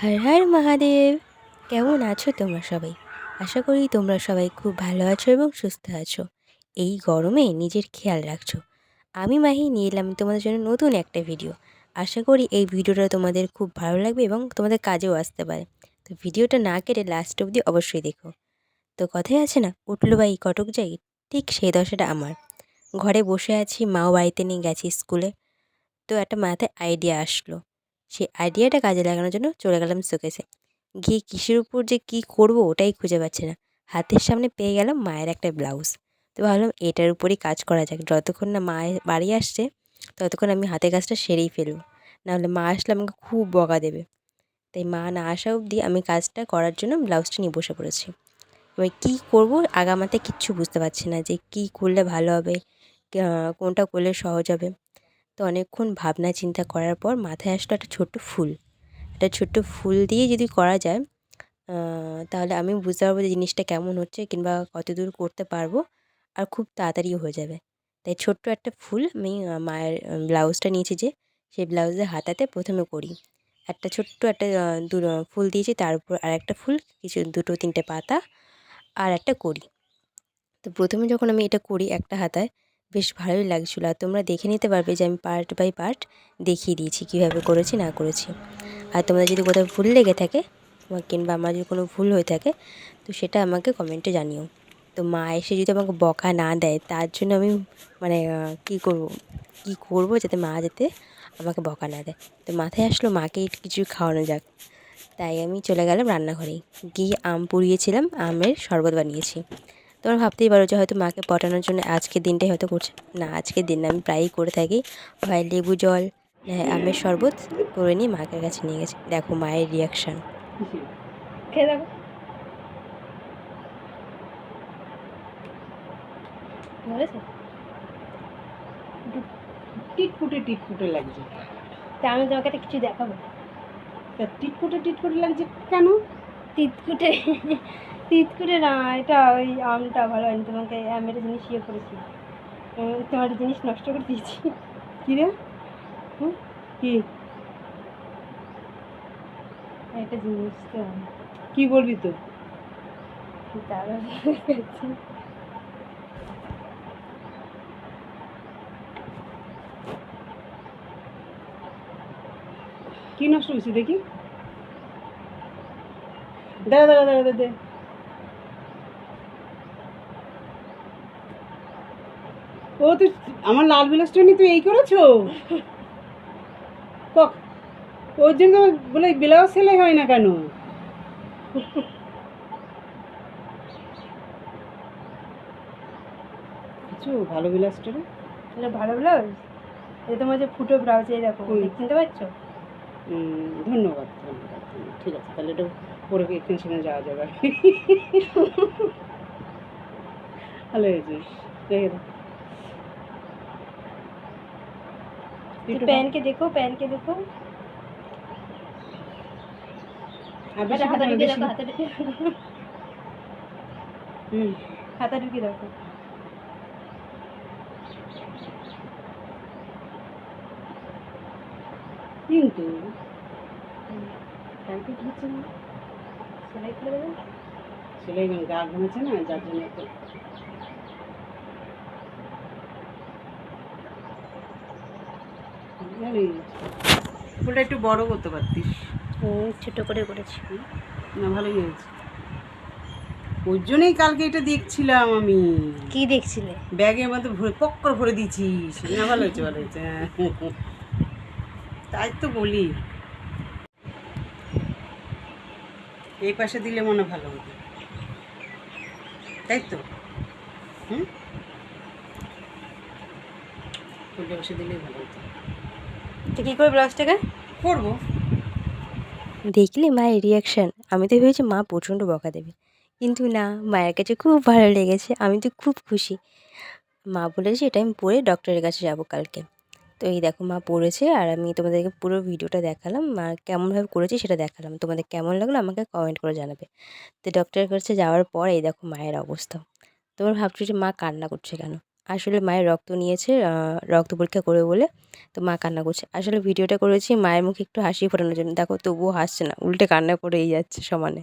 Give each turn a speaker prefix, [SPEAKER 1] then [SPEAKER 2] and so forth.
[SPEAKER 1] হর হর মহাদেব! কেমন আছো তোমরা সবাই? আশা করি তোমরা সবাই খুব ভালো আছো এবং সুস্থ আছো। এই গরমে নিজের খেয়াল রাখছো। আমি মাহি নিয়ে এলাম তোমাদের জন্য নতুন একটা ভিডিও। আশা করি এই ভিডিওটা তোমাদের খুব ভালো লাগবে এবং তোমাদের কাজেও আসতে পারে। তো ভিডিওটা না কেটে লাস্ট অবধি অবশ্যই দেখো। তো কথাই আছে না, উঠলো বাই কটক যাই, ঠিক সেই দশাটা আমার। ঘরে বসে আছি, মাও বাড়িতে নিয়ে গেছি স্কুলে। তো একটা মাথায় আইডিয়া আসলো। সেই আইডিয়াটা কাজে লাগানোর জন্য চলে গেলাম শোকেসে। গিয়ে কিসের উপর যে কী করব ওটাই খুঁজে পাচ্ছি না। হাতের সামনে পেয়ে গেলাম মায়ের একটা ব্লাউজ। তো ভাবলাম এটার উপরেই কাজ করা যাক। যতক্ষণ না মা বাড়ি আসছে ততক্ষণ আমি হাতের কাজটা সেরেই ফেলব। নাহলে মা আসলে আমাকে খুব বকা দেবে। তাই মা না আসা অবধি আমি কাজটা করার জন্য ব্লাউজটা নিয়ে বসে পড়েছি। এবার কী করব আগামাথা কিচ্ছু বুঝতে পারছি না যে কী করলে ভালো হবে, কোনটা করলে সহজ হবে। তো অনেকক্ষণ ভাবনা চিন্তা করার পর মাথায় আসলো একটা ছোট্ট ফুল। একটা ছোট্ট ফুল দিয়ে যদি করা যায় তাহলে আমি বুঝতে পারবো যে জিনিসটা কেমন হচ্ছে কিংবা কতদূর করতে পারবো, আর খুব তাড়াতাড়িও হয়ে যাবে। তাই ছোট্ট একটা ফুল আমি মায়ের ব্লাউজটা নিয়েছি যে, সেই ব্লাউজের হাতাতে প্রথমে করি। একটা ছোট্ট একটা ফুল দিয়েছি, তার উপর আরেকটা ফুল, কিছু 2-3টে পাতা আর একটা কড়ি। তো প্রথমে যখন আমি এটা করি একটা হাতায়, বেশ ভালোই লাগছিলো। আর তোমরা দেখে নিতে পারবে যে আমি পার্ট বাই পার্ট দেখিয়ে দিয়েছি কীভাবে করেছি না করেছি। আর তোমাদের যদি কোথাও ভুল লেগে থাকে কিংবা আমার যদি কোনো ভুল হয়ে থাকে তো সেটা আমাকে কমেন্টে জানিও। তো মা এসে যদি আমাকে বকা না দেয় তার জন্য আমি মানে কী করবো যাতে মা যাতে আমাকে বকা না দেয়। তো মাথায় আসলো মাকে কিছু খাওয়ানো যাক। তাই আমি চলে গেলাম রান্নাঘরে। গিয়ে আম পুড়িয়েছিলাম, আমের শরবত বানিয়েছি। তোমরা ভাবতেই পারো যে হয়তো মাকে পটানোর জন্য আজকের দিনটাই হয়তো করছে। না, আজকের দিন না, আমি প্রায়ই করে থাকি। হয় লেবু জল, না হয় আমের শরবত করে নিয়ে মাকে কাছে নিয়ে গেছি। দেখো মায়ের রিয়াকশান। খেয়ে দেখো। বলেছে
[SPEAKER 2] টিটকুটে টিটকুটে লাগছে।
[SPEAKER 1] তা আমি তোমাকে একটা কিছু দেখাবো।
[SPEAKER 2] তা টিটকুটে টিটকুটে লাগছে কেন?
[SPEAKER 1] তিতকুটে তিতকুটে না, এটা ওই আমটা ভালো হয়নি, তোমাকে আমের জিনিস ইয়ে করেছি, তোমার জিনিস নষ্ট করে দিয়েছি।
[SPEAKER 2] কি রে?
[SPEAKER 1] হুম,
[SPEAKER 2] কি
[SPEAKER 1] একটা জিনিস তো
[SPEAKER 2] কি বলবি তো?
[SPEAKER 1] দাদা
[SPEAKER 2] কি নষ্ট হয়েছে দেখি। দাঁড়া দাঁড়া দাঁড়া দে। ও তুই আমার লাল বিলাসটা নিয়ে তুই এই করেছো? ওর জন্য বলে ব্লাউজ সেলাই হয় না কেন? কিছু ভালো বিলাসটা রে।
[SPEAKER 1] এটা ভালো ব্লাউজ, এটা তোমার যে ফুটো ব্লাউজ, এই দেখো চিনতে পারছো?
[SPEAKER 2] ধন্যবাদ ধন্যবাদ। ঠিক আছে, তাহলে এটা পরে এখানে সেখানে যাওয়া যাবে। ভালো হয়েছে, রেখে দে।
[SPEAKER 1] पहन के देखो, पहन के देखो। हाथा ढुकिए देखो, हाथा ढुकिए हाथा ढुकिए देखो।
[SPEAKER 2] কিন্তু টাইট হচ্ছে না,
[SPEAKER 1] সেলাই করে দেবেন।
[SPEAKER 2] সেলাই গা ঘুমেছে না, যার জন্য একটু ফুলটা একটু বড় করতে পারতিস।
[SPEAKER 1] ছোট করে করেছি।
[SPEAKER 2] না, ভালোই হয়েছে। ওর জন্যই কালকে এটা দেখছিলাম আমি।
[SPEAKER 1] কি দেখছিলে?
[SPEAKER 2] ব্যাগের মধ্যে ভরে পক করে ভরে দিয়েছিস। না, ভালো হয়েছে ভালো হয়েছে। হ্যাঁ, তাই তো বলি, এই পাশে দিলে মনে ভালো হতো, তাই তো। ফুলটা পাশে দিলেই ভালো হতো।
[SPEAKER 1] তো কী করে ব্লাউজটাকে
[SPEAKER 2] করবো?
[SPEAKER 1] দেখলে মায়ের রিয়াকশান। আমি তো ভেবেছি মা প্রচণ্ড বকা দেবে, কিন্তু না, মায়ের কাছে খুব ভালো লেগেছে। আমি তো খুব খুশি। মা বলেছে এটা আমি পরে ডক্টরের কাছে যাব কালকে। তো এই দেখো মা পড়েছে, আর আমি তোমাদেরকে পুরো ভিডিওটা দেখালাম, মা কেমনভাবে করেছি সেটা দেখালাম। তোমাদের কেমন লাগলো আমাকে কমেন্ট করে জানাবে। তো ডক্টরের কাছে যাওয়ার পর এই দেখো মায়ের অবস্থা। তোমরা ভাবছো যে মা কান্না করছে কেন? আসলে মায়ের রক্ত নিয়েছে রক্ত পরীক্ষা করবে বলে, তো মা কান্না করছে। আসলে ভিডিওটা করেছি মায়ের মুখে একটু হাসি ফোটানোর জন্য। দেখো তবুও হাসছে না, উল্টে কান্না করেই যাচ্ছে সমানে।